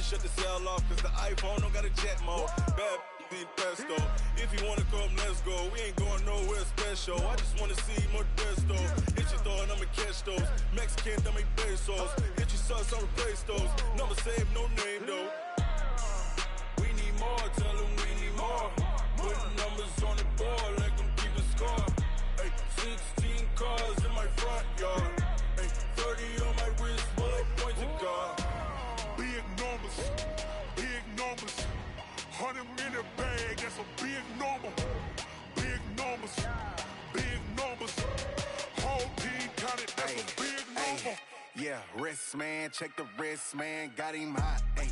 shut the cell off, cause the iPhone don't got a jet mode. Bad in pesto. If you wanna come, let's go. We ain't going nowhere special. I just wanna see Modesto. Hit your thought, I'ma catch those. Mexican, I make pesos. Hit your sus, I'll replace those. Number save, no name though. We need more, tell them we need more. Putting numbers on the board, like them keep a score. Ay, 16 cars in my front yard. Ay, 30 on my wrist, bullet points of God. Big numbers, big numbers. 100-minute bag, that's a big number. Big numbers, big numbers. Whole team counted, that's a big number. Yeah, wrist man, check the wrist man, got him hot. Ay,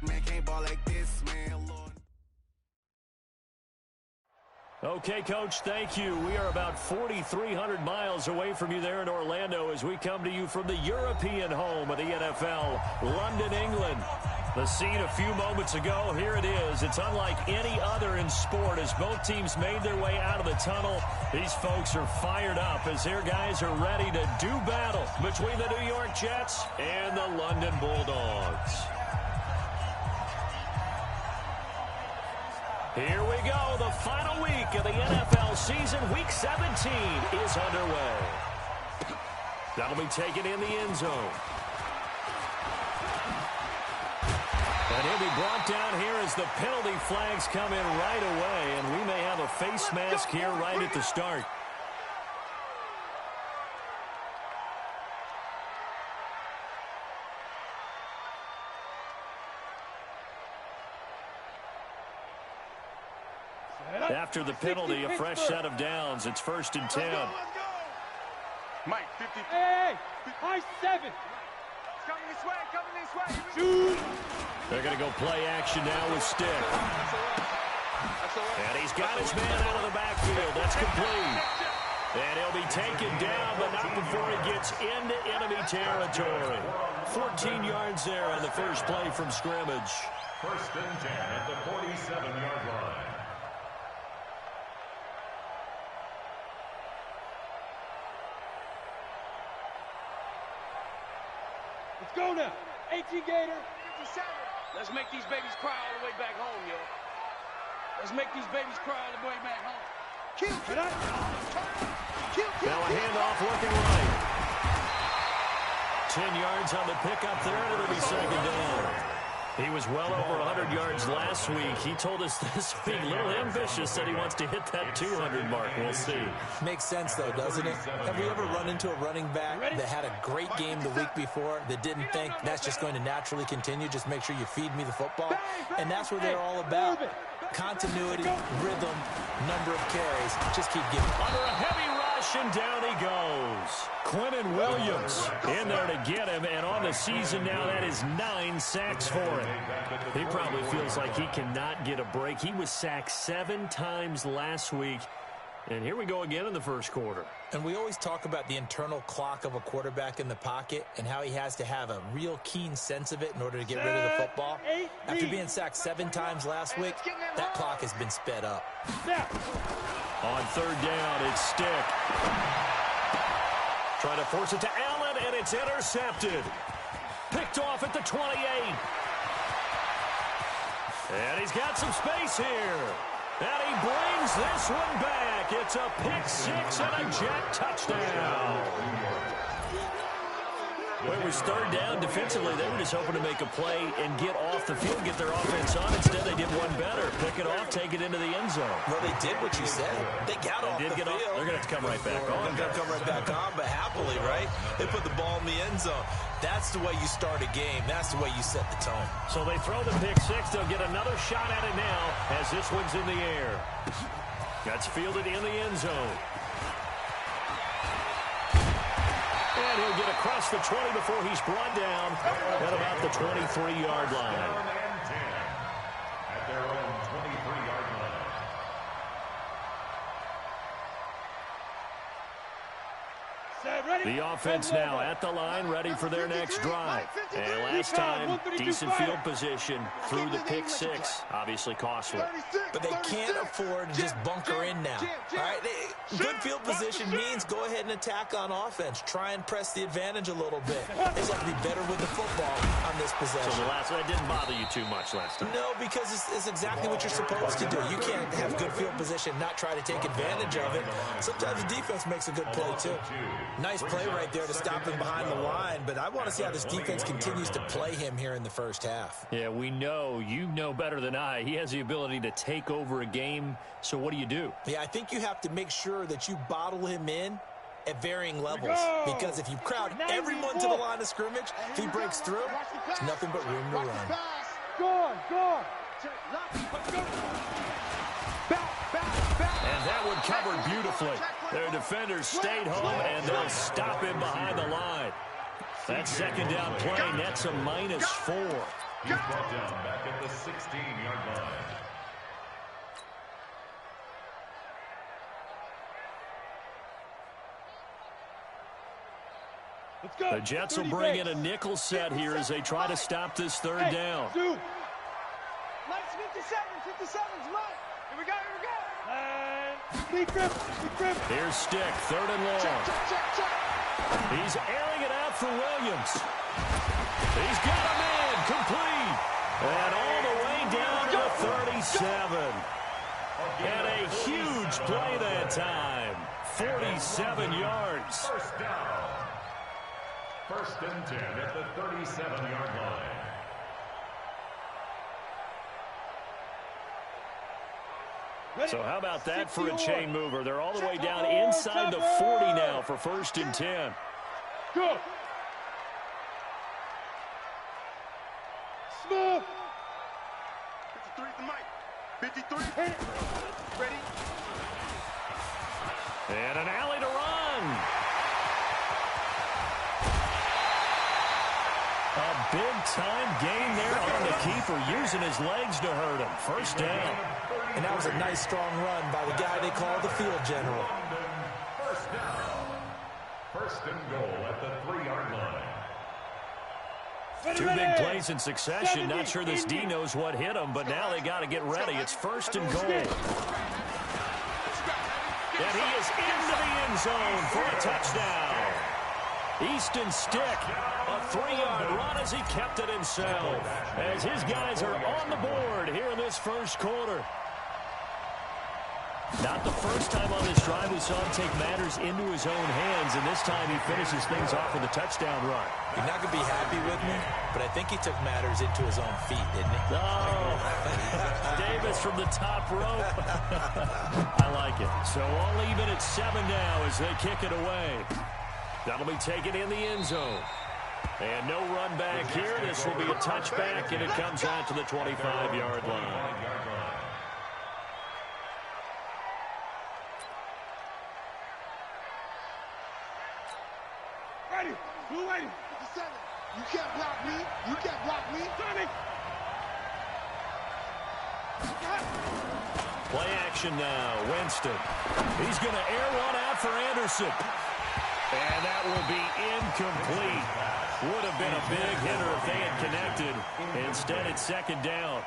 man can't ball like this, man. Lord. Okay, Coach, thank you. We are about 4,300 miles away from you there in Orlando as we come to you from the European home of the NFL, London, England. The scene a few moments ago, here it is. It's unlike any other in sport as both teams made their way out of the tunnel. These folks are fired up as their guys are ready to do battle between the New York Jets and the London Bulldogs. Here we go. The final week of the NFL season. Week 17 is underway. That'll be taken in the end zone. And he'll be brought down here as the penalty flags come in right away. And we may have a face mask here right at the start. After the penalty, a fresh set of downs. It's 1st and 10. Mike, 50. Hey, high 7. Coming this way, coming this way. Shoot. They're going to go play action now with Stick. And he's got his man out of the backfield. That's complete. And he'll be taken down, but not before he gets into enemy territory. 14 yards there on the first play from scrimmage. 1st and 10 at the 47-yard line. Let's go now. 18 Gator. 57. Let's make these babies cry all the way back home, yo. Let's make these babies cry all the way back home. Kill. Now a handoff looking right. 10 yards on the pickup there, and it'll be 2nd down. He was well over 100 yards last week. He told us this week, a little ambitious, said he wants to hit that 200 mark. We'll see. Makes sense, though, doesn't it? Have we ever run into a running back that had a great game the week before that didn't think that's just going to naturally continue? Just make sure you feed me the football. And that's what they're all about. Continuity, rhythm, number of carries. Just keep giving. Under a heavy rush, and down he goes. Quinnen Williams in there to get him, and on the season now, that is 9 sacks for him. He probably feels like he cannot get a break. He was sacked 7 times last week, and here we go again in the first quarter. And we always talk about the internal clock of a quarterback in the pocket and how he has to have a real keen sense of it in order to get rid of the football. After being sacked 7 times last week, that clock has been sped up. On 3rd down, it's Stick. Trying to force it to Allen, and it's intercepted. Picked off at the 28. And he's got some space here. And he brings this one back. It's a pick 6 and a Jet touchdown. When it was 3rd down defensively, they were just hoping to make a play and get off the field, get their offense on. Instead, they did one better. Pick it off, take it into the end zone. Well, they did what you said. They got off the field. They're going to have to come right back on. They're going to come right back on, but happily, right? They put the ball in the end zone. That's the way you start a game. That's the way you set the tone. So they throw the pick 6. They'll get another shot at it now as this one's in the air. That's fielded in the end zone. And he'll get across the 20 before he's brought down at about the 23-yard line. At their own 23-yard line. The offense now at the line, ready for their next drive. And last time, decent field position through the pick 6. Obviously costly. But they can't afford to just bunker in now. All right? Good field position means go ahead and attack on offense. Try and press the advantage a little bit. They just have to be better with the football on this possession. So that didn't bother you too much last time? No, because it's exactly what you're supposed to do. You can't have good field position, not try to take advantage of it. Sometimes the defense makes a good play, too. Nice play right there to stop him behind the line, but I want to see how this defense continues to play him here in the first half. Yeah, we know. You know better than I. He has the ability to take over a game, so what do? Yeah, I think you have to make sure that you bottle him in at varying levels, because if you crowd everyone to the line of scrimmage, if he breaks through, there's nothing but room to run. Go. And that one covered beautifully. Their defenders stayed home, and they'll stop him behind the line. That second down play nets a -4. He's brought down back at the 16-yard line. The Jets will bring in a nickel set here as they try to stop this third down. Mike's 57's Mike. Here we go. Here's Stick, third and long. He's airing it out for Williams. He's got a man, complete. And all the way down to 37. And a huge play that time. 47 yards. First down. First and 10 at the 37-yard line. So how about that for a chain mover? They're all the way down inside the 40 now for first and 10. Go. Smooth. 53 to Mike. 53. Ready? And an alley to run. A big-time gain there on the keeper, using his legs to hurt him. First down. And that was a nice, strong run by the guy they call the field general. First down. First and goal at the 3-yard line. Two big plays in succession. Not sure this D knows what hit him, but now they got to get ready. It's first and goal. And he is into the end zone for a touchdown. Easton Stick, a 3-yard run as he kept it himself. As his guys are on the board here in this first quarter. Not the first time on this drive we saw him take matters into his own hands, and this time he finishes things off with a touchdown run. You're not going to be happy with me, but I think he took matters into his own feet, didn't he? Oh, Davis from the top rope. I like it. So all even at 7 now as they kick it away. That'll be taken in the end zone. And no run back here. This will be a touchback, and it comes out to the 25-yard line. Ready. 57. You can't block me. You can't block me. Play action now. Winston. He's going to air one out for Anderson. And that will be incomplete. Would have been a big hitter if they had connected. Instead, it's second down.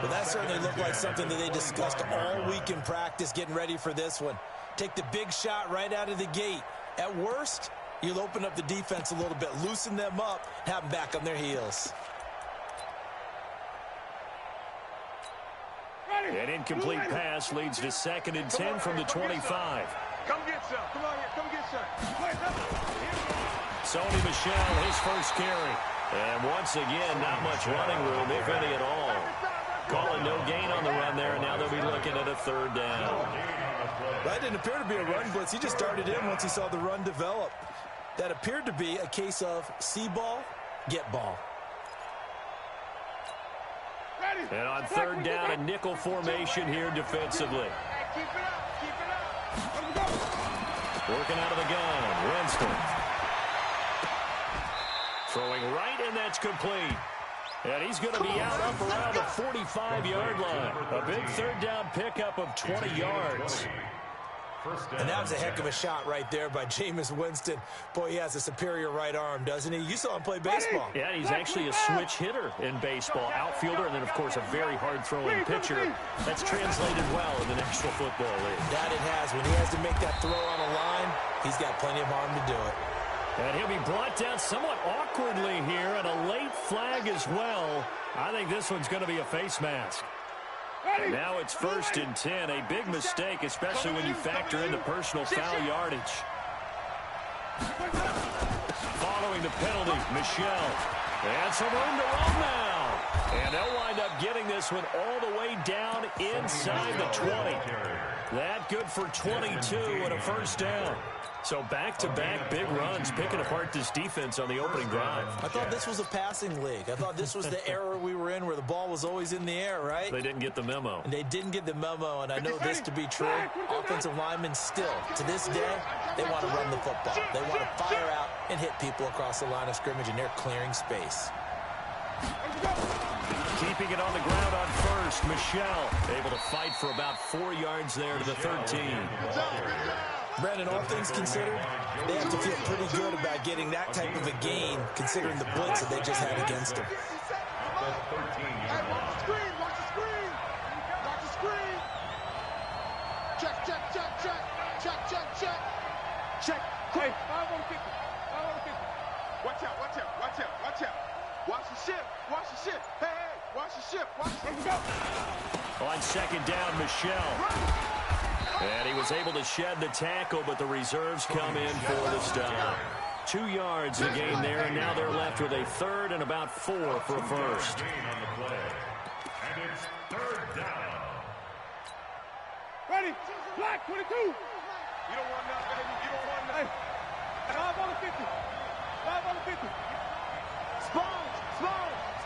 Well, that certainly looked like something that they discussed all week in practice, getting ready for this one. Take the big shot right out of the gate. At worst, you'll open up the defense a little bit, loosen them up, have them back on their heels. An incomplete pass leads to second and 10 from the 25. Come get some. Come on here. Come get some. Sony Michel, his first carry. And once again, not much running room, if any at all. Calling no gain on the run there, and now they'll be looking at a third down. That didn't appear to be a run blitz. He just darted in once he saw the run develop. That appeared to be a case of see ball, get ball. And on third down, a nickel formation here defensively. Keep it up. Working out of the gun, Winston. Throwing right, and that's complete. And he's going to be out up around the 45-yard line. A big third down pickup of 20 yards. And that was a heck of a shot right there by Jameis Winston. Boy, he has a superior right arm, doesn't he? You saw him play baseball. Yeah, he's actually a switch hitter in baseball. Outfielder, and then, of course, a very hard-throwing pitcher. That's translated well in the National Football League. That it has. When he has to make that throw on a line, he's got plenty of arm to do it. And he'll be brought down somewhat awkwardly here, and a late flag as well. I think this one's going to be a face mask. Now it's 1st and 10. A big mistake, especially when you factor in the personal foul yardage. Following the penalty, Michel. And some room to run now. And they'll wind up getting this one all the way down inside the 20. That good for 22 and a first down. So back-to-back big runs, picking apart this defense on the opening drive. I thought this was a passing league. I thought this was the era we were in where the ball was always in the air, right? They didn't get the memo. And they didn't get the memo, and I know this to be true. Offensive linemen still, to this day, they want to run the football. They want to fire out and hit people across the line of scrimmage, and they're clearing space. Keeping it on the ground on first, Michel able to fight for about 4 yards there to the 13. Brandon, all things considered, they have to feel pretty good about getting that type of a gain, considering the blitz that they just had against them. Hey, watch the screen, watch the screen. Watch the screen. Check, check, check, check. Check, check, check. Check. Hey, 5 on 50. 5 on 50. Watch out, watch out, watch out, watch out. Watch the ship, watch the ship. Hey, hey, watch the ship, watch the ship. On second down, Michel. And he was able to shed the tackle, but the reserves come in for the stop. 2 yards to gain there, and now they're left with a 3rd and about 4 for a first. And it's 3rd down. Ready? Black 22. You don't want nothing, baby. You don't want nothing. 5 on the 50. 5 on the 50. Sponge.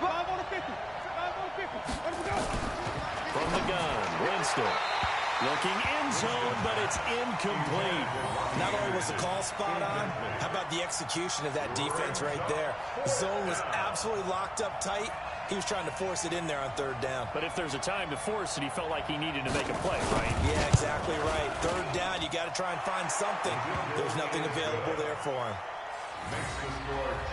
5 on the 50. 5 on the 50. Let's go. From the gun, Winston. Looking in zone, but it's incomplete. Not only was the call spot on, how about the execution of that defense right there? The zone was absolutely locked up tight. He was trying to force it in there on 3rd down. But if there's a time to force it, he felt like he needed to make a play, right? Yeah, exactly right. 3rd down, you got to try and find something. There's nothing available there for him.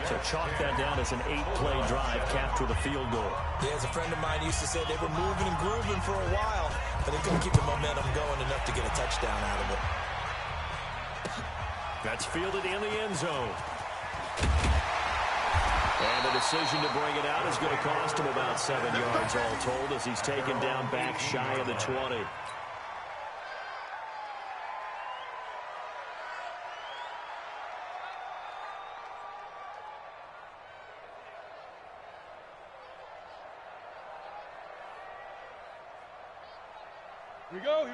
So chalk that down as an 8-play drive capped with a field goal. Yeah, as a friend of mine used to say, they were moving and grooving for a while, but they couldn't keep the momentum going enough to get a touchdown out of it. That's fielded in the end zone. And the decision to bring it out is going to cost him about 7 yards all told as he's taken down back shy of the 20.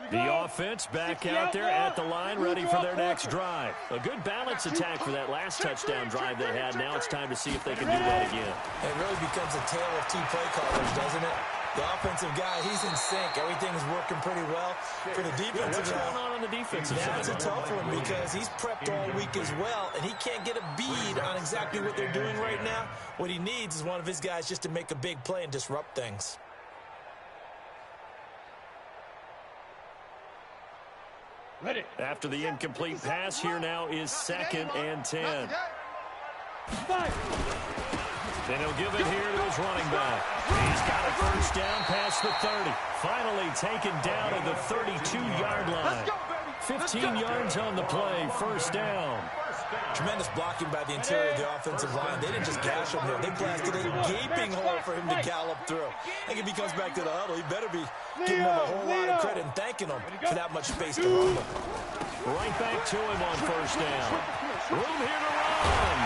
The offense back out there at the line, ready for their next drive. A good balance attack for that last touchdown drive they had. Now it's time to see if they can do that again. It really becomes a tale of 2 play callers, doesn't it? The offensive guy, he's in sync. Everything's working pretty well. For the defensive guy, what's going on the defensive side? That's a tough one because he's prepped all week as well, and he can't get a bead on exactly what they're doing right now. What he needs is one of his guys just to make a big play and disrupt things. Ready. After the incomplete pass, here now is 2nd and 10. Then he'll give it here to his running back. He's got a first down past the 30. Finally taken down at the 32-yard line. 15 yards on the play, first down. Tremendous blocking by the interior of the offensive line. They didn't just gash him there. They blasted a gaping hole for him to gallop through. I think if he comes back to the huddle, he better be giving him a whole lot of credit and thanking him for that much space to run with. Right back to him on first down. Room here to run.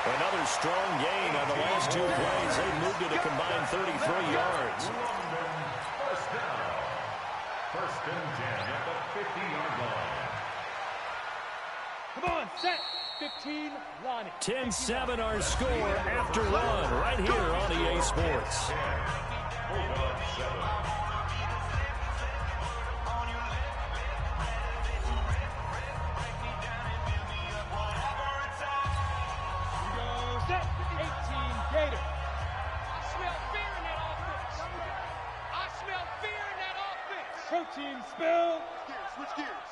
Another strong gain on the last 2 plays. They moved it a combined 33 yards. First down. 1st and 10 at the 50-yard line. Come on, set. 15, line it. 10-7 our score after one right here on EA Sports. Hold on, 7. Set. 18, Gator. I smell fear in that offense. I smell fear in that offense. Protein spill. Gears, switch gears.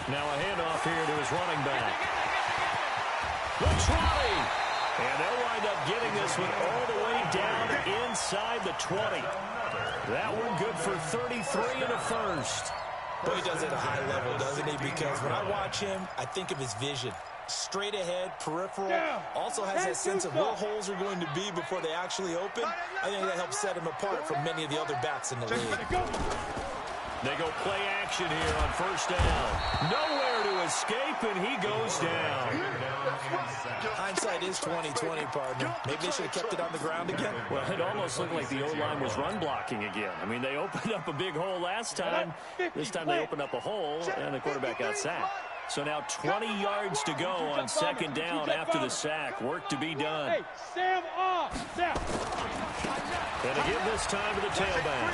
Now a handoff here to his running back. The try. And they'll wind up getting this one all the way down inside the 20. That one good for 33 and a first. But he does it at a high level, doesn't he? Because when I watch him, I think of his vision. Straight ahead, peripheral, also has that sense of where holes are going to be before they actually open. I think that helps set him apart from many of the other backs in the league. They go play action here on first down. Nowhere to escape, and he goes down. Hindsight is 20/20, partner. Maybe they should have kept it on the ground again. Well, it almost looked like the O-line was run blocking again. I mean, they opened up a big hole last time. This time they opened up a hole, and the quarterback got sacked. So now 20 yards to go on second down after the sack. Work to be done. Hey, Sam off. Sam. And to give this time to the tailback.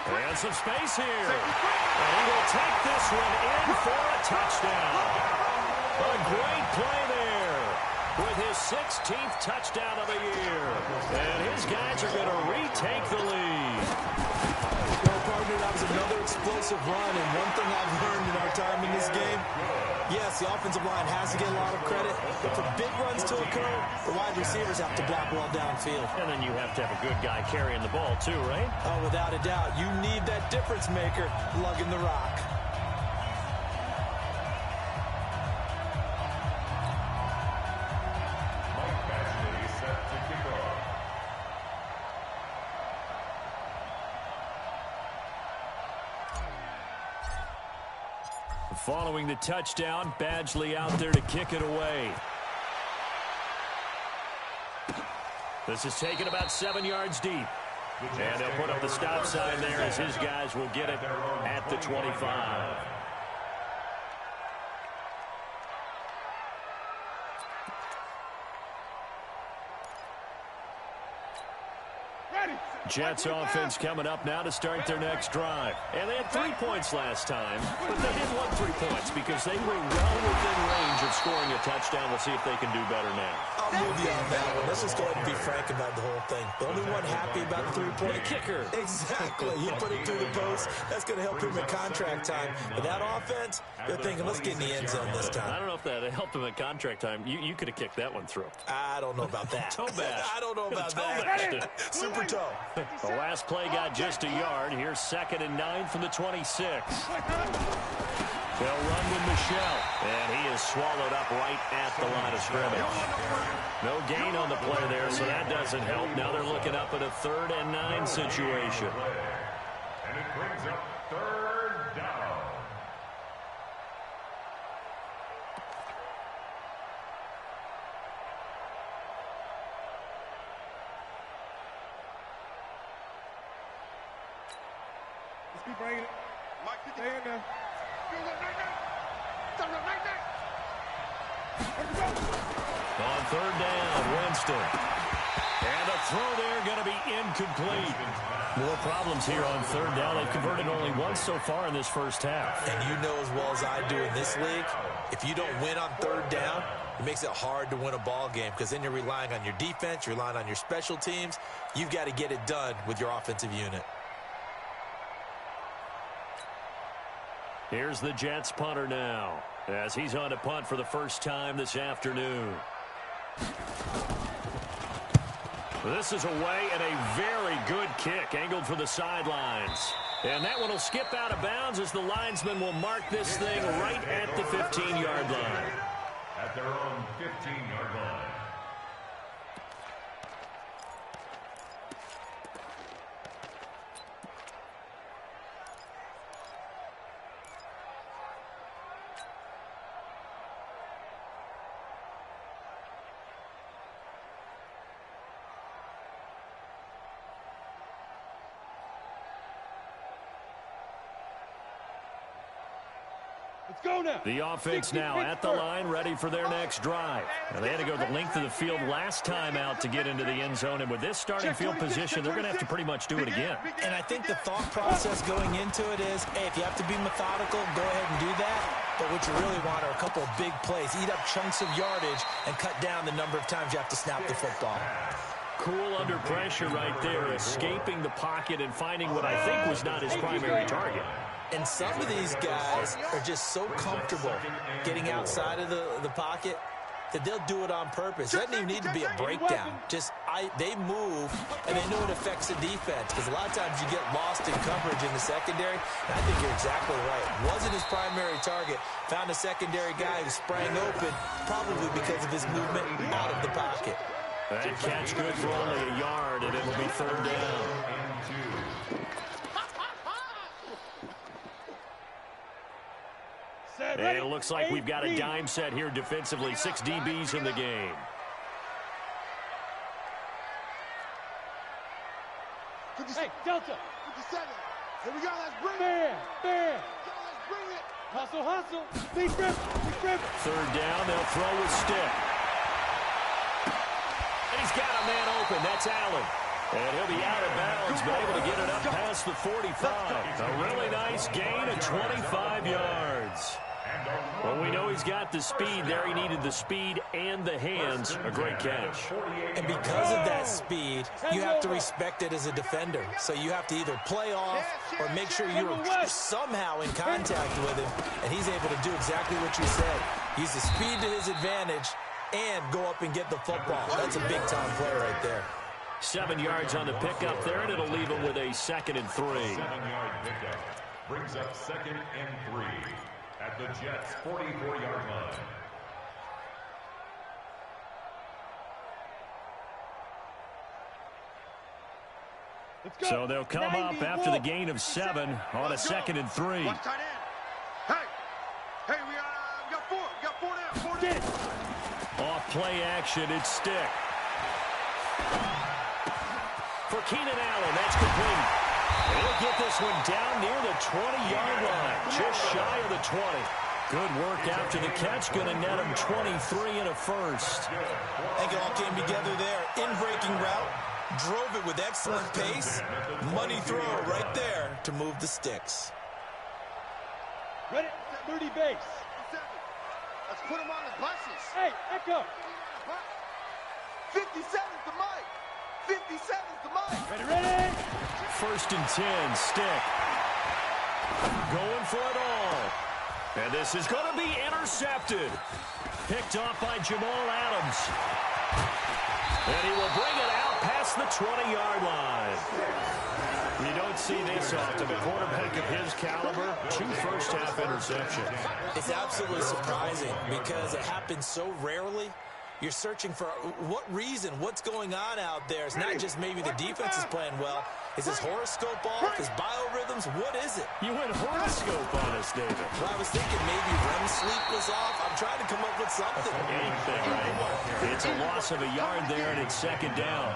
And some space here. And he will take this one in for a touchdown. A great play there with his 16th touchdown of the year. And his guys are going to retake the lead. Well, partner, that was another explosive run. And one thing I've learned in our time in this game, yes, the offensive line has to get a lot of credit, but for big runs to occur, the wide receivers have to block well downfield. And then you have to have a good guy carrying the ball too, right? Oh, without a doubt. You need that difference maker lugging the rock. Mike Badgley set to kick off. Following the touchdown, Badgley out there to kick it away. This is taken about 7 yards deep. And they'll put up the stop sign there as his guys will get it at the 25. Jets offense coming up now to start their next drive. And they had 3 points last time, but they didn't want 3 points because they were well within range of scoring a touchdown. We'll see if they can do better now. I'll move you on that one. Let's just go ahead and be frank about the whole thing. The only one happy about the 3-point kicker. Exactly. He put it through the post. That's going to help him in contract time. But that offense, they're thinking, let's get in the end zone this time. I don't know if that helped him in contract time. You could have kicked that one through. I don't know about that. Toe bash. I don't know about that. Super toe. The last play got just a yard. Here's 2nd and 9 from the 26. They'll run with Michelle, and he is swallowed up right at the line of scrimmage. No gain on the play there, so that doesn't help. Now they're looking up at a 3rd and 9 situation. And it brings up 3rd down. Let's keep bringing it. Stay in there. On 3rd down, Winston. And the throw there going to be incomplete. More problems here on 3rd down. They've converted only once so far in this first half. And you know as well as I do in this league, if you don't win on 3rd down, it makes it hard to win a ball game because then you're relying on your defense, you're relying on your special teams. You've got to get it done with your offensive unit. Here's the Jets punter now as he's on to punt for the first time this afternoon. This is away and a very good kick angled for the sidelines. And that one will skip out of bounds as the linesman will mark this thing right at the 15-yard line. At their own 15-yard line. Let's go now. The offense now at the line, ready for their next drive. Now, they had to go the length of the field last time out to get into the end zone, and with this starting field position, they're going to have to pretty much do it again. And I think the thought process going into it is, hey, if you have to be methodical, go ahead and do that. But what you really want are a couple of big plays, eat up chunks of yardage, and cut down the number of times you have to snap the football. Cool under pressure right there, escaping the pocket and finding what I think was not his primary target. And some of these guys are just so comfortable getting outside of the pocket, that they'll do it on purpose. It doesn't even need to be a breakdown. Just they move, and they know it affects the defense, because a lot of times you get lost in coverage in the secondary. And I think you're exactly right. Wasn't his primary target. Found a secondary guy who sprang open, probably because of his movement out of the pocket. That catch good for only a yard, and it will be third down. And it looks like we've got a dime set here defensively. 6 DBs in the game. Hey, Delta. 57. Here we go. Let's bring it. Let's bring it. Hustle. Big grip. Third down. They'll throw with stick. And he's got a man open. That's Allen. And he'll be out of bounds, but able to get it up past the 45. A really nice gain of 25 yards. Well, we know he's got the speed there. He needed the speed and the hands. A great catch. And because of that speed, you have to respect it as a defender. So you have to either play off or make sure you're somehow in contact with him. And he's able to do exactly what you said. Use the speed to his advantage and go up and get the football. That's a big-time play right there. 7 yards on the pickup there, and it'll leave him with a 2nd and 3. 7-yard pickup brings up 2nd and 3 at the Jets' 44-yard line. So they'll come up after the gain of 7 on a 2nd and 3. Hey, we got 4. We got 4 down. 4 down. Off play action, it's stick. For Keenan Allen, that's complete. He'll get this one down near the 20-yard line, just shy of the 20. Good work after the catch, going to net him 23 and a first. I think it all came together there. In-breaking route, drove it with excellent pace. Money throw right there to move the sticks. Ready? 30 base. Let's put him on the buses. Hey, Echo. 57's the mic. 57's the mic. Ready? 1st and 10, stick. Going for it all. And this is going to be intercepted. Picked off by Jamal Adams. And he will bring it out past the 20-yard line. You don't see this often. A quarterback of his caliber, 2 first-half interceptions. It's absolutely surprising because it happens so rarely. You're searching for what reason, what's going on out there. It's not just maybe the defense is playing well. Is his horoscope off? His biorhythms? What is it? You went horoscope on us, David. Well, I was thinking maybe REM sleep was off. I'm trying to come up with something. Anything, right? It's a loss of a yard there, and it's 2nd down.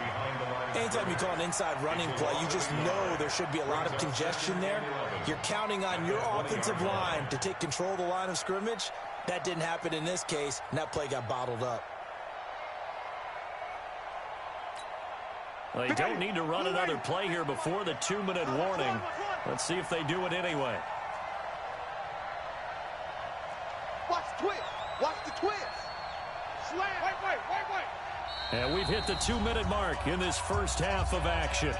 Anytime you call an inside running play, you just know there should be a lot of congestion there. You're counting on your offensive line to take control of the line of scrimmage. That didn't happen in this case, and that play got bottled up. Well, they don't need to run another play here before the 2-minute warning. Let's see if they do it anyway. Watch the twist. Watch the twist. Slam. Wait. And we've hit the 2-minute mark in this first half of action.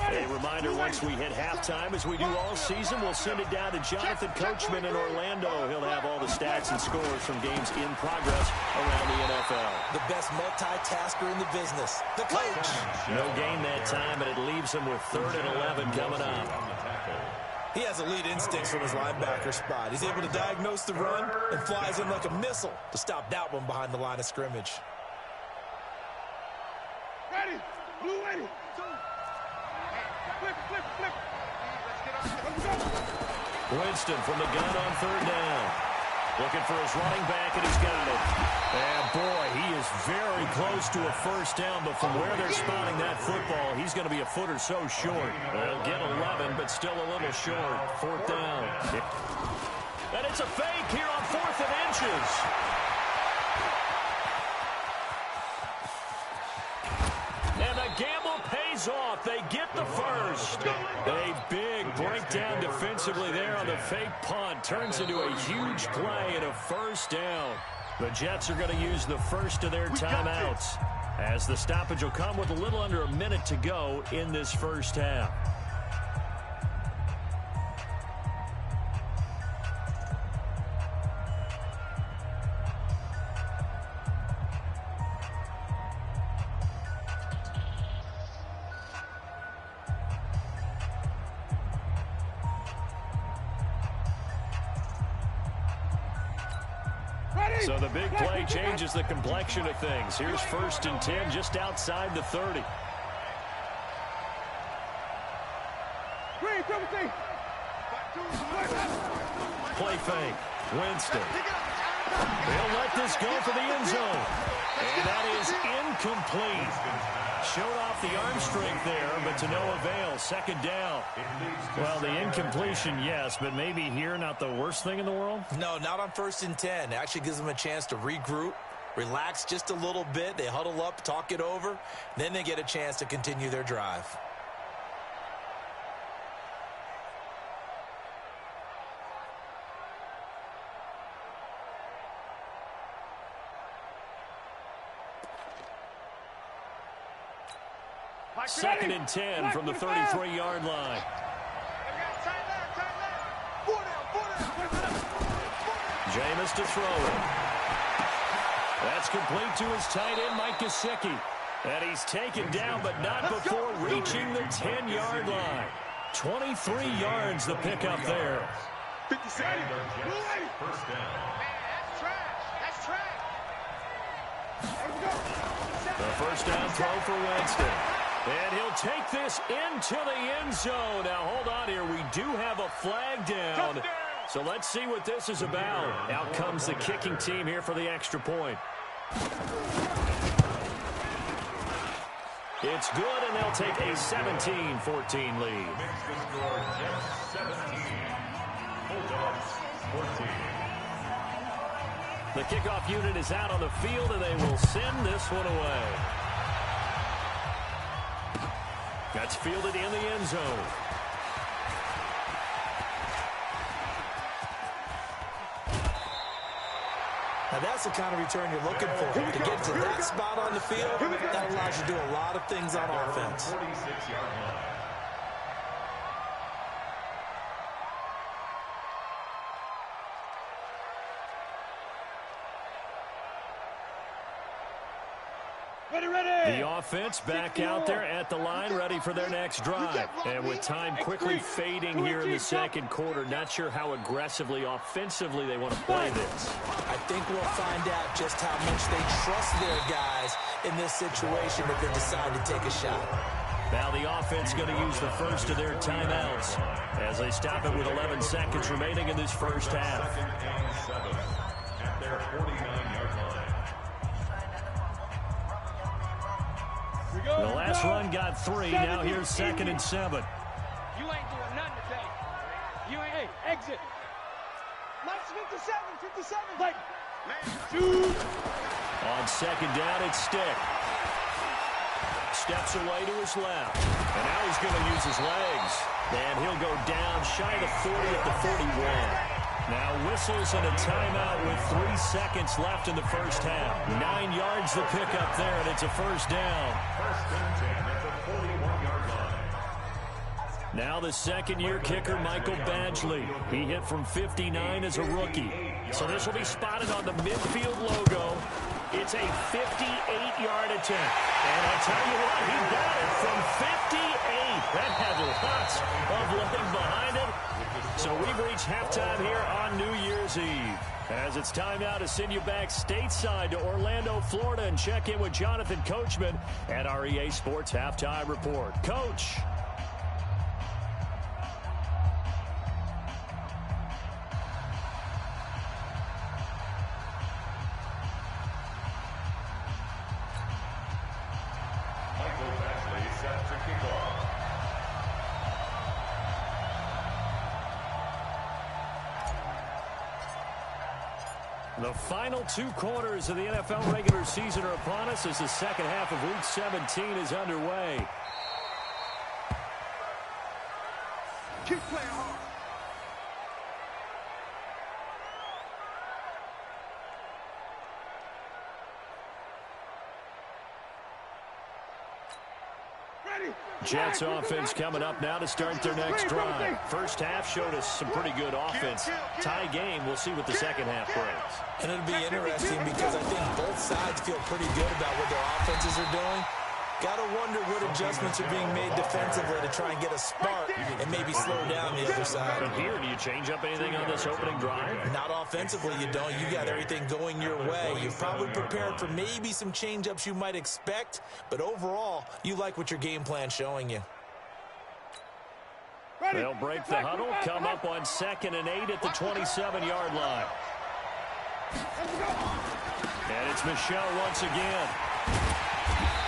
A reminder, once we hit halftime, as we do all season, we'll send it down to Jonathan Coachman in Orlando. He'll have all the stats and scores from games in progress around the NFL. The best multitasker in the business, the coach. No gain that time, and it leaves him with 3rd and 11 coming up. He has elite instincts from his linebacker spot. He's able to diagnose the run and flies in like a missile to stop that one behind the line of scrimmage. Ready. Blue ready. Flip. Winston from the gun on 3rd down. Looking for his running back, and he's got it. And, boy, he is very close to a first down, but from where they're spotting that football, he's going to be a foot or so short. They'll get 11, but still a little short. 4th down. And it's a fake here on 4th and inches. And the gamble pays off. They get the first. A big breakdown defensively there on the fake punt. Turns into a huge play and a first down. The Jets are going to use the first of their timeouts. as the stoppage will come with a little under a minute to go in this first half. So the big play changes the complexion of things. Here's 1st and 10 just outside the 30. Play fake. Winston. He'll let this go for the end zone. And that is incomplete. Showed off the arm strength there, but to no avail. 2nd down. Well, the incompletion, yes, but maybe here not the worst thing in the world? No, not on 1st and 10. It actually gives them a chance to regroup, relax just a little bit. They huddle up, talk it over, then they get a chance to continue their drive. Second and 10 from the 33-yard line. Jameis to throw it. That's complete to his tight end, Mike Gesicki. And he's taken down, but not before reaching the 10-yard line. 23 yards the pickup there. 57. First down. That's trash. That's trash. The first down throw for Winston. And he'll take this into the end zone. Now, hold on here. We do have a flag down. So let's see what this is about. Out comes the kicking team here for the extra point. It's good, and they'll take a 17-14 lead. Makes the score Jets 17. Bulldogs 14. The kickoff unit is out on the field, and they will send this one away. That's fielded in the end zone. Now that's the kind of return you're looking for. To get to that spot on the field, that allows you to do a lot of things on offense. 46-yard line. The offense back out there at the line, ready for their next drive. And with time quickly fading here in the second quarter, not sure how aggressively, offensively they want to play this. I think we'll find out just how much they trust their guys in this situation if they decide to take a shot. Now the offense going to use the first of their timeouts as they stop it with 11 seconds remaining in this first half. 2nd and 7 at their 49-yard line. The last run got 3. Now here's 2nd and 7. You ain't doing nothing today. You ain't. Hey, exit. Mike's 57. Like, Shoot. On 2nd down, it's Stick. Steps away to his left. And now he's going to use his legs. And he'll go down shy of the 40 at the 41. Now whistles and a timeout with 3 seconds left in the first half. 9 yards the pickup there, and it's a first down. 1st and 10 at the 41-yard line. Now the second-year kicker, Michael Badgley. He hit from 59 as a rookie. So this will be spotted on the midfield logo. It's a 58-yard attempt. And I'll tell you what, he got it from 58. That had lots of leg behind it. So we've reached halftime here on New Year's Eve. As it's time now to send you back stateside to Orlando, Florida, and check in with Jonathan Coachman at our EA Sports Halftime Report. Coach. Michael Badgley set to kick off. The final 2 quarters of the NFL regular season are upon us as the second half of Week 17 is underway. Keep playing hard. Jets offense coming up now to start their next drive. First half showed us some pretty good offense. Tie game, we'll see what the second half brings. And it'll be interesting because I think both sides feel pretty good about what their offenses are doing. Got to wonder what adjustments are being made defensively to try and get a spark and maybe slow down the other side. But here, do you change up anything on this opening drive? Not offensively, you don't. You got everything going your way. You've probably prepared for maybe some change-ups you might expect, but overall, you like what your game plan's showing you. They'll break the huddle, come up on 2nd and 8 at the 27-yard line. And it's Michel once again.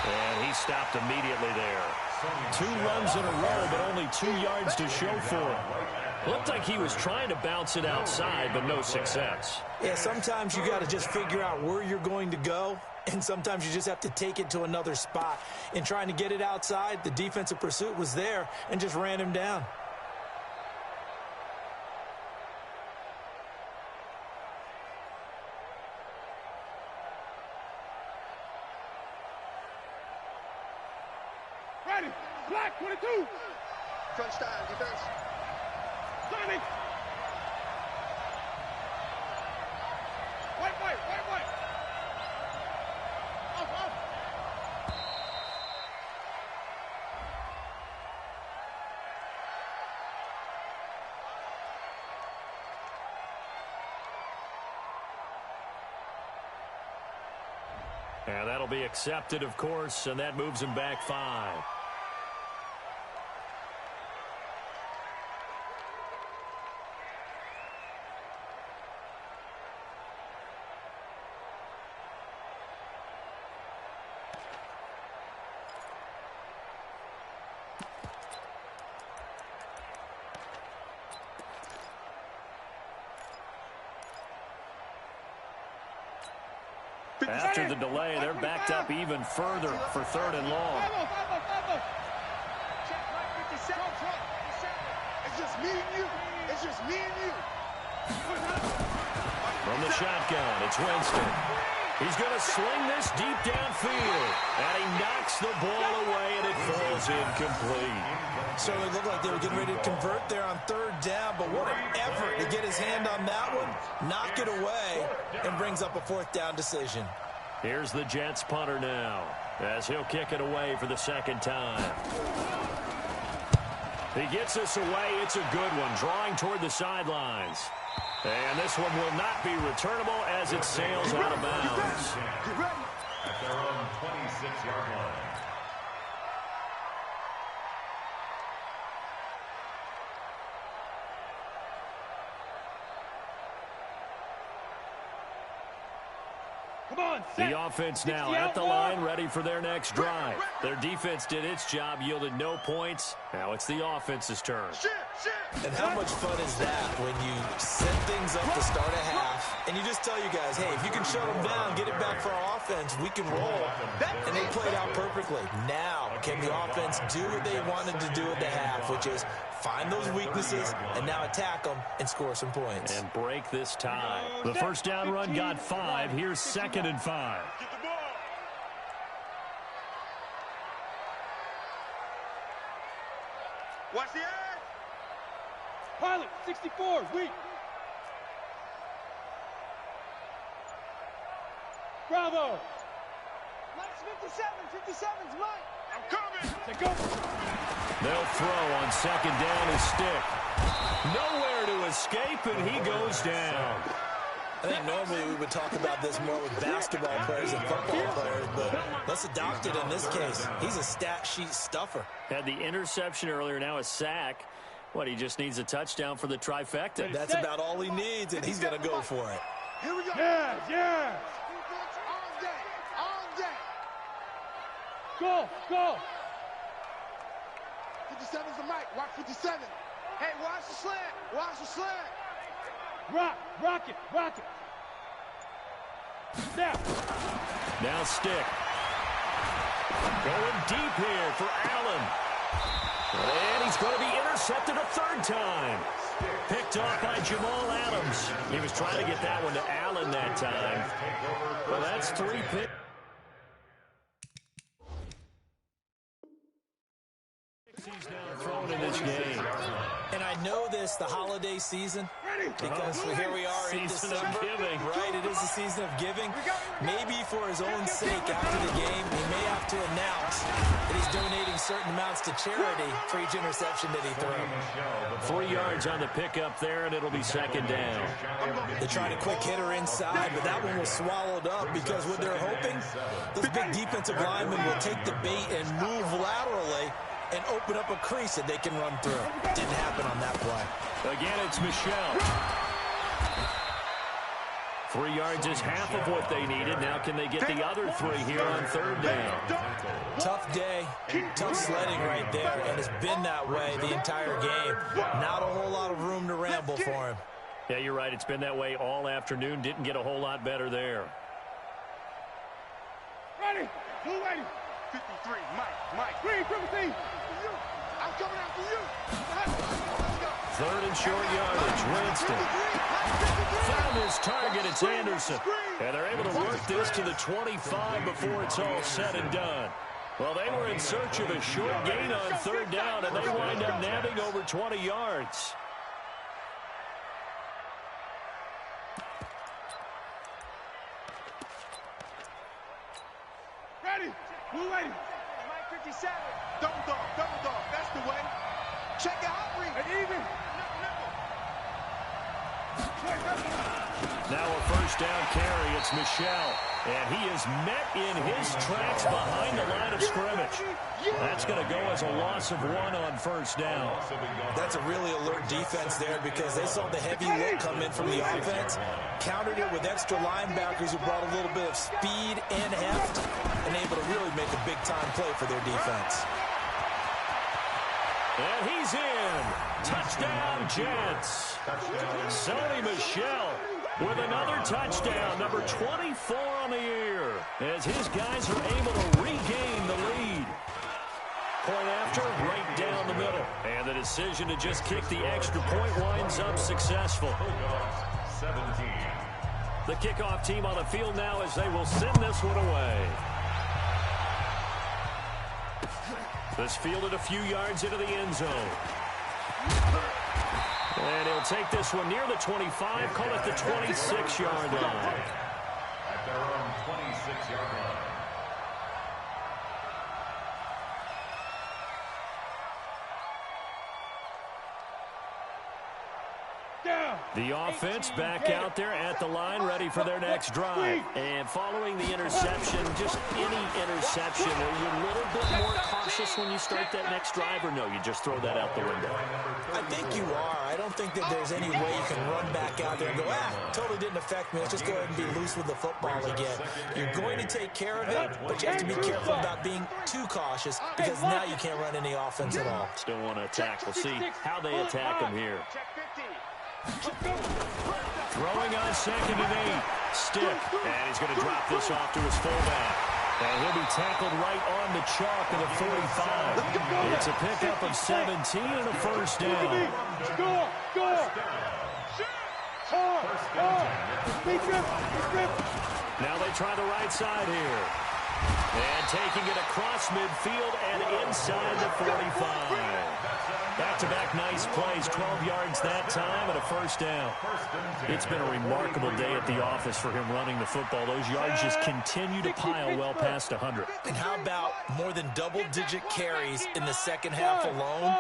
And he stopped immediately there. 2 runs in a row, but only 2 yards to show for it. Looked like he was trying to bounce it outside, but no success. Yeah, sometimes you got to just figure out where you're going to go, and sometimes you just have to take it to another spot. In trying to get it outside, the defensive pursuit was there and just ran him down. Ready, black 22. Crunch time, defense. Johnny. Wait. Up. And that'll be accepted, of course, and that moves him back 5. After the delay, they're backed up even further for 3rd and long. It's just me and you. From the shotgun, it's Winston. He's going to sling this deep downfield. And he knocks the ball away, and it falls incomplete. Certainly looked like they were getting ready to convert there on 3rd down, but what an effort to get his hand on that one, knock it away, and brings up a 4th down decision. Here's the Jets punter now, as he'll kick it away for the 2nd time. He gets this away. It's a good one, drawing toward the sidelines. And this one will not be returnable as it sails out of bounds. At their own 26-yard line. The offense now at the line, ready for their next drive. Their defense did its job, yielded no points. Now it's the offense's turn. And how much fun is that when you set things up to start a half, and you just tell you guys, hey, if you can shut them down, get it back for our offense, we can roll. And they played out perfectly. Now, can the offense do what they wanted to do at the half, which is find those weaknesses and now attack them and score some points. And break this tie. The first down run got 5. Here's 2nd and 5. Watch the edge. Pilot, 64 is weak. Bravo. Mike's 57's Mike. I'm coming. Say go. They'll throw on 2nd down and stick. Nowhere to escape, and he goes down. I think normally we would talk about this more with basketball players and football players, but let's adopt it in this case. He's a stat sheet stuffer. Had the interception earlier, now a sack. What, he just needs a touchdown for the trifecta. That's about all he needs, and he's going to go for it. Here we go. Yeah. All day. Go. 57's the Mike. Watch 57. Hey, watch the slant. Rock it. Now stick. Going deep here for Allen. And he's going to be intercepted a 3rd time. Picked off by Jamal Adams. He was trying to get that one to Allen that time. Well, that's 3 picks. he's now thrown in this game. And I know this, the holiday season, because here we are in December. Right, it is the season of giving. Maybe for his own sake after the game, he may have to announce that he's donating certain amounts to charity for each interception that he threw. 3 yards on the pickup there, and it'll be second down. They tried a quick hitter inside, but that one was swallowed up because what they're hoping, those big defensive linemen will take the bait and move laterally and open up a crease that they can run through. Didn't happen on that play. Again, it's Michel. 3 yards is half of what they needed. Now can they get the other 3 here on third down? Tough day, tough sledding right there, and it's been that way the entire game. Not a whole lot of room to ramble for him. Yeah, you're right. It's been that way all afternoon. Didn't get a whole lot better there. Ready. Blue ready. 53, Mike. Green, triple C. I'm coming after you. Let's go. Third and short yardage. Winston found his target. It's Anderson. And they're able to work this to the 25 before it's all said and done. Well, they were in search of a short gain on third down, and they wind up nabbing over 20 yards. Ready. Blue ready. Mike 57. Double dog. That's the way. Check out read. And even. Now a first down carry. It's Michel. And he is met in his tracks behind the line of scrimmage. That's going to go as a loss of 1 on first down. That's a really alert defense there because they saw the heavy look come in from the offense, countered it with extra linebackers who brought a little bit of speed and heft, and able to really make a big-time play for their defense. And he's in. Touchdown, Jets. Sony Michel with another touchdown, number 24 on the year, as his guys are able to regain the lead. Point after, right down the middle. And the decision to just kick the extra point winds up successful. 17. The kickoff team on the field now as they will send this one away. This fielded a few yards into the end zone. And he'll take this one near the 25, call it the 26-yard line. At their own 26-yard line. The offense back out there at the line, ready for their next drive. And following the interception, just any interception, are you a little bit more cautious when you start that next drive, or no, you just throw that out the window? I think you are. I don't think that there's any way you can run back out there and go, totally didn't affect me. Let's just go ahead and be loose with the football again. You're going to take care of it, but you have to be careful about being too cautious because now you can't run any offense at all. Still want to attack. We'll see how they attack him here. Throwing on 2nd and 8. Stick. And he's going to drop this off to his fullback. And he'll be tackled right on the chalk of the 45. It's a pickup of 17 and a first down. Now they try the right side here. And taking it across midfield and inside the 45. Back-to-back nice plays, 12 yards that time and a first down. It's been a remarkable day at the office for him running the football. Those yards just continue to pile well past 100. And how about more than double-digit carries in the second half alone?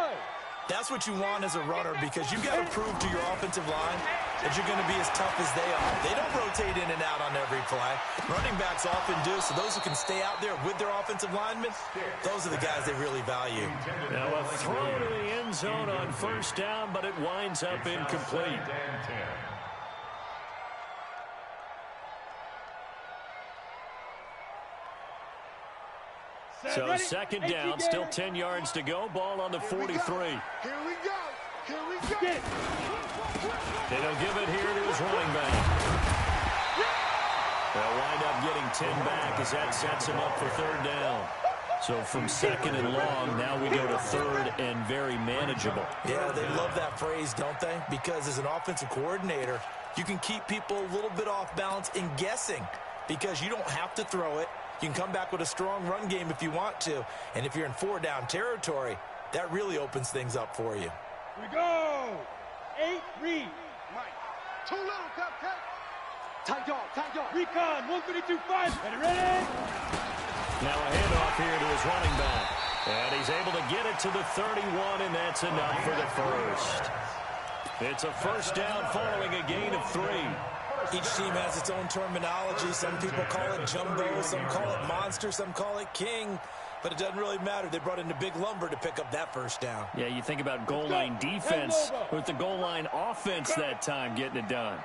That's what you want as a runner because you've got to prove to your offensive line that you're going to be as tough as they are. They don't rotate in and out on every play. Running backs often do, so those who can stay out there with their offensive linemen, those are the guys they really value. Now a throw to the end zone on first down, but it winds up incomplete. So second down, still 10 yards to go. Ball on the 43. Here we go. And he'll give it here to his running back. They'll wind up getting 10 back as that sets him up for third down. So from second and long, now we go to third and very manageable. Yeah, they love that phrase, don't they? Because as an offensive coordinator, you can keep people a little bit off balance in guessing because you don't have to throw it. You can come back with a strong run game if you want to. And if you're in 4-down territory, That really opens things up for you. We go. 8, read. Mike. Too little, cut. Tight dog. Recon, 132-5. Ready? Now a handoff here to his running back. And he's able to get it to the 31, and that's enough for the first. It's a first down following a gain of 3. Each team has its own terminology. Some people call it jumbo, some call it monster, some call it king. But it doesn't really matter. They brought in the big lumber to pick up that first down. Yeah, you think about goal line defense with the goal line offense that time getting it done.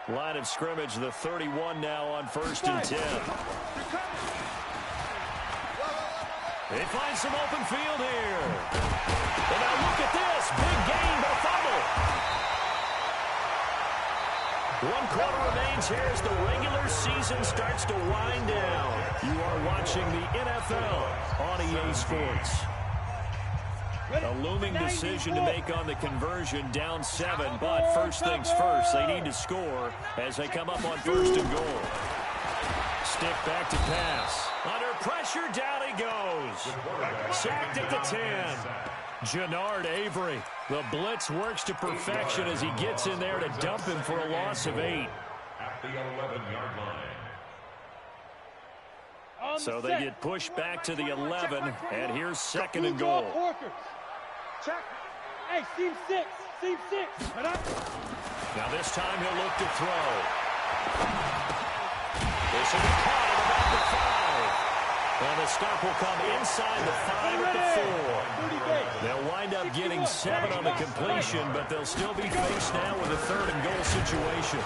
Line of scrimmage, the 31 now on 1st and 10. They find some open field here. And now look at this. Big gain, but a fumble. 1 quarter remains here as the regular season starts to wind down. You are watching the NFL on EA Sports. A looming decision to make on the conversion, down 7. But first things first, they need to score as they come up on 1st and goal. Stick back to pass. Under pressure, down he goes. Sacked at the 10. Jannard Avery. The blitz works to perfection as he gets in there to dump him for a loss of 8. At the 11-yard line. So they get pushed back to the 11, and here's 2nd and goal. Check. Hey, seam 6. Now this time he'll look to throw. This will be caught at about the 5. And the stop will come inside the 5 at the 4. They'll wind up getting 7 on the completion, but they'll still be faced now with a 3rd and goal situation.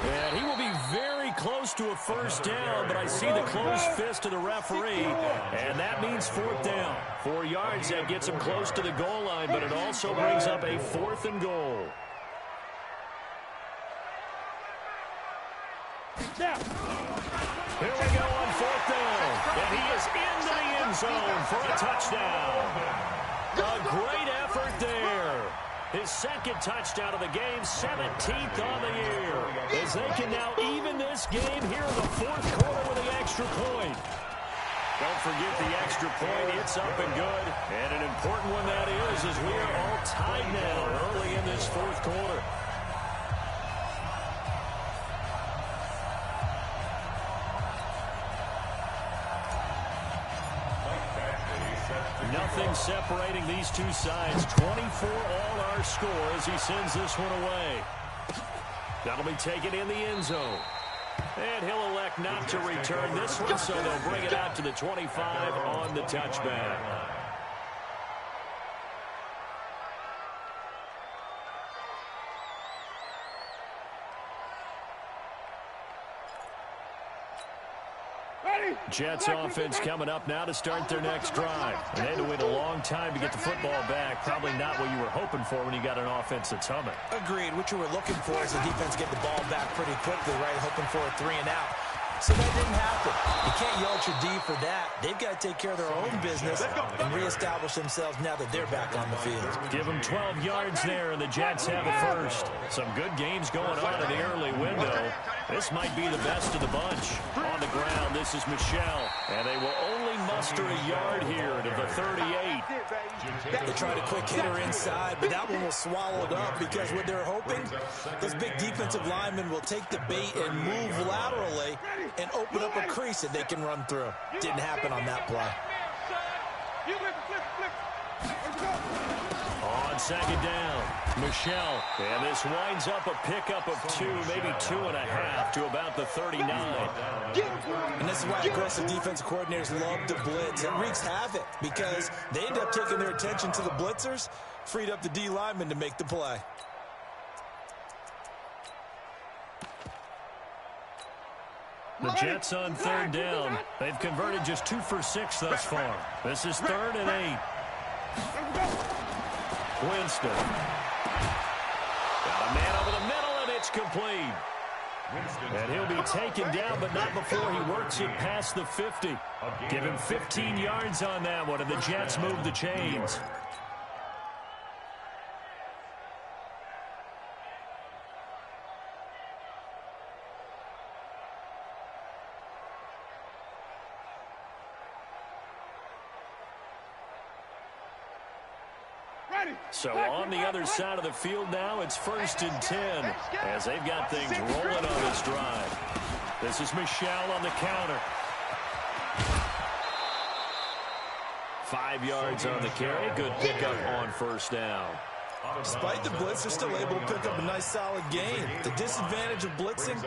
And he will be very close to a first down, but I see the closed fist of the referee, and that means 4th down. 4 yards, that gets him close to the goal line, but it also brings up a 4th and goal. Here we go on 4th down, and he is into the end zone for a touchdown. A great effort there. His 2nd touchdown of the game, 17th on the year, as they can now even this game here in the 4th quarter with the extra point. Don't forget the extra point. It's up and good, and an important one that is, as we are all tied now early in this 4th quarter. Nothing separating these two sides. 24 all our score as he sends this one away. That'll be taken in the end zone. And he'll elect not to return this one, so they'll bring it out to the 25 on the touchback. Jets offense coming up now to start their next drive. And they had to wait a long time to get the football back. Probably not what you were hoping for when you got an offense that's humming. Agreed. What you were looking for is the defense get the ball back pretty quickly, right? Hoping for a 3 and out. So that didn't happen. You can't yell at your D for that. They've got to take care of their own business and reestablish themselves now that they're back on the field. Give them 12 yards there, and the Jets have a first. Some good games going on in the early window. This might be the best of the bunch. On the ground, this is Michel, and they will only muster a yard here to the 38. They tried a quick hitter inside, but that one was swallowed up because what they're hoping, those big defensive linemen will take the bait and move laterally and open up a crease that they can run through. Didn't happen on that play. On 2nd down, Michel. And this winds up a pickup of 2, maybe 2.5 to about the 39. And this is why aggressive defensive coordinators love to blitz. It wreaks havoc because they end up taking their attention to the blitzers, freed up the D lineman to make the play. The Jets on 3rd down. They've converted just 2 for 6 thus far. This is 3rd and 8. Winston. Got a man over the middle, and it's complete. And he'll be taken down, but not before he works it past the 50. Give him 15 yards on that one, and the Jets move the chains. So on the other side of the field now, it's 1st and 10 as they've got things rolling on this drive. This is Michel on the counter. 5 yards on the carry. Good pickup on 1st down. Despite the blitz, they're still able to pick up a nice solid gain. The disadvantage of blitzing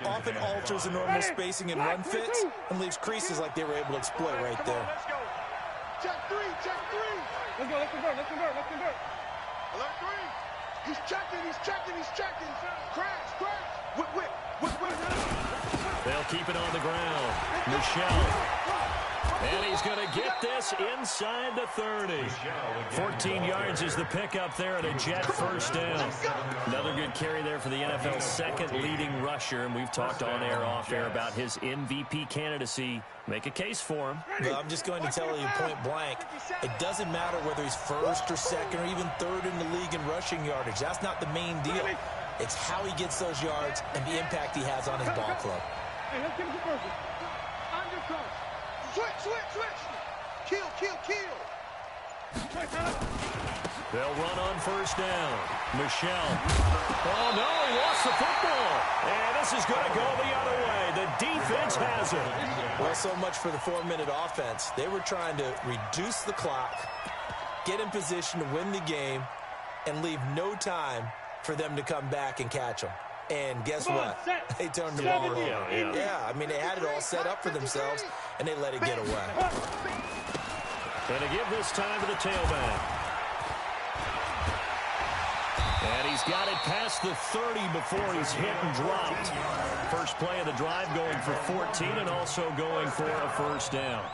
often alters the normal spacing and run fits and leaves creases like they were able to exploit right there. Check three. Let's go, let's convert. Alert three. He's checking. Crash. Whip. They'll keep it on the ground. Michel. And he's going to get this inside the 30. 14 yards is the pickup there and a Jet 1st down. Another good carry there for the NFL's 2nd leading rusher. And we've talked on air, off air about his MVP candidacy. Make a case for him. Well, I'm just going to tell you point blank, it doesn't matter whether he's 1st or 2nd or even 3rd in the league in rushing yardage. That's not the main deal. It's how he gets those yards and the impact he has on his ball club. Hey, let's get him conversion. Undercut. Switch. Kill. They'll run on 1st down. Michel. Oh, no, he lost the football. And this is going to go the other way. The defense has it. Well, so much for the 4-minute offense. They were trying to reduce the clock, get in position to win the game, and leave no time for them to come back and catch them. And guess what? They turned the ball over. Yeah, I mean, they had it all set up for themselves, and they let it get away. And to give this time to the tailback. And he's got it past the 30 before he's hit and dropped. First play of the drive going for 14 and also going for a 1st down.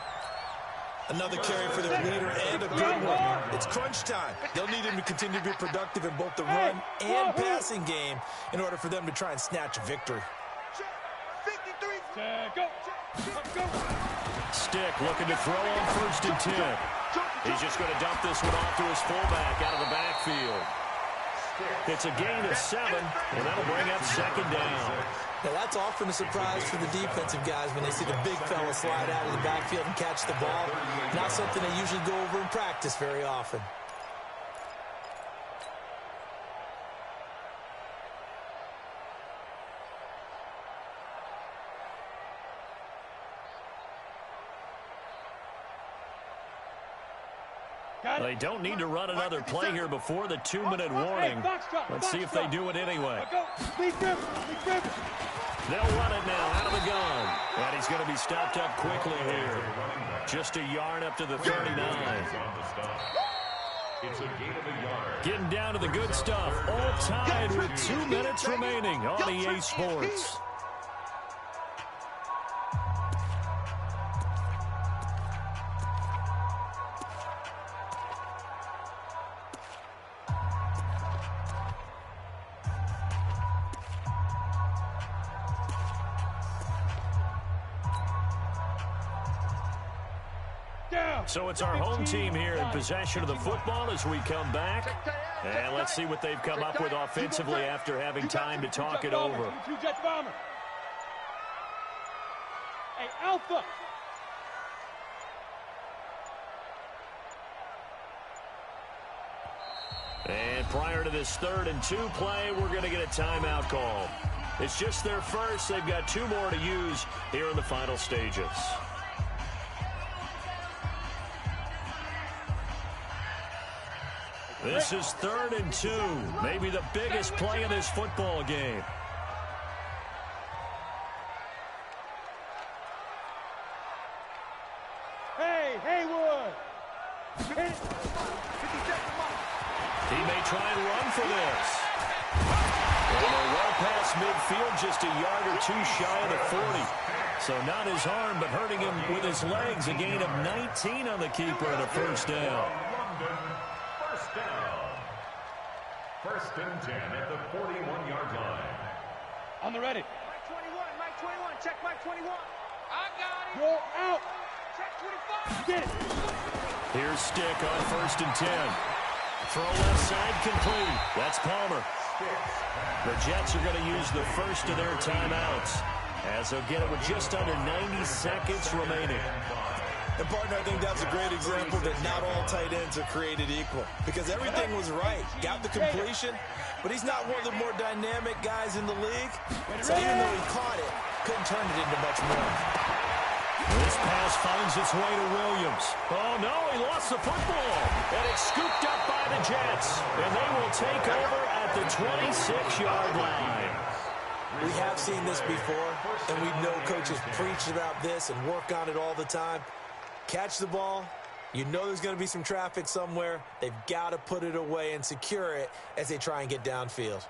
Another carry for their leader and a good one. It's crunch time. They'll need him to continue to be productive in both the run and passing game in order for them to try and snatch a victory. 53. Go. Stick looking to throw on 1st and 10. He's just going to dump this one off to his fullback out of the backfield. It's a gain of 7, and that'll bring up 2nd down. Now, that's often a surprise for the defensive guys when they see the big fella slide out of the backfield and catch the ball. Not something they usually go over in practice very often. They don't need to run another play here before the 2-minute warning. Let's see if they do it anyway. They'll run it now out of the gun. And he's going to be stopped up quickly here. Just a yard up to the 39. It's a gain of a yard. Getting down to the good stuff. All tied with 2 minutes remaining on EA Sports. So it's our home team here in possession of the football as we come back. And let's see what they've come up with offensively after having time to talk it over. Hey, Alpha. And prior to this 3rd and 2 play, we're going to get a timeout call. It's just their first. They've got 2 more to use here in the final stages. This is 3rd and 2, maybe the biggest play of this football game. Hey, Haywood. He may try and run for this. And they're well past midfield, just a yard or 2 shy of the 40. So not his arm, but hurting him with his legs. A gain of 19 on the keeper and a 1st down. First and 10 at the 41-yard line. On the ready. Mike 21. Check Mike 21. I got it. Go out. Check 25. Get it. Here's Stick on 1st and 10. Throw left side complete. That's Palmer. The Jets are going to use the first of their timeouts as they'll get it with just under 90 seconds remaining. And, partner, I think that's a great example that not all tight ends are created equal. Because everything was right. Got the completion, but he's not one of the more dynamic guys in the league. So even though he caught it, couldn't turn it into much more. This pass finds its way to Williams. Oh, no, he lost the football. And it's scooped up by the Jets. And they will take over at the 26-yard line. We have seen this before, and we know coaches preach about this and work on it all the time. Catch the ball. You know there's going to be some traffic somewhere. They've got to put it away and secure it as they try and get downfield.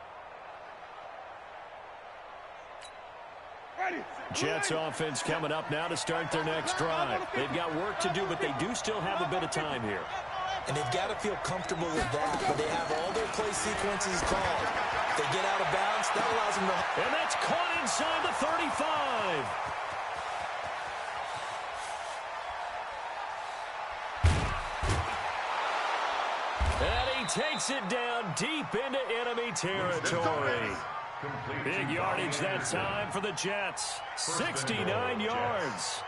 Jets offense coming up now to start their next drive. They've got work to do, but they do still have a bit of time here. And they've got to feel comfortable with that, but they have all their play sequences called. If they get out of bounds, that allows them to... And that's caught inside the 35. And he takes it down deep into enemy territory. Big yardage that time for the Jets. 69 yards.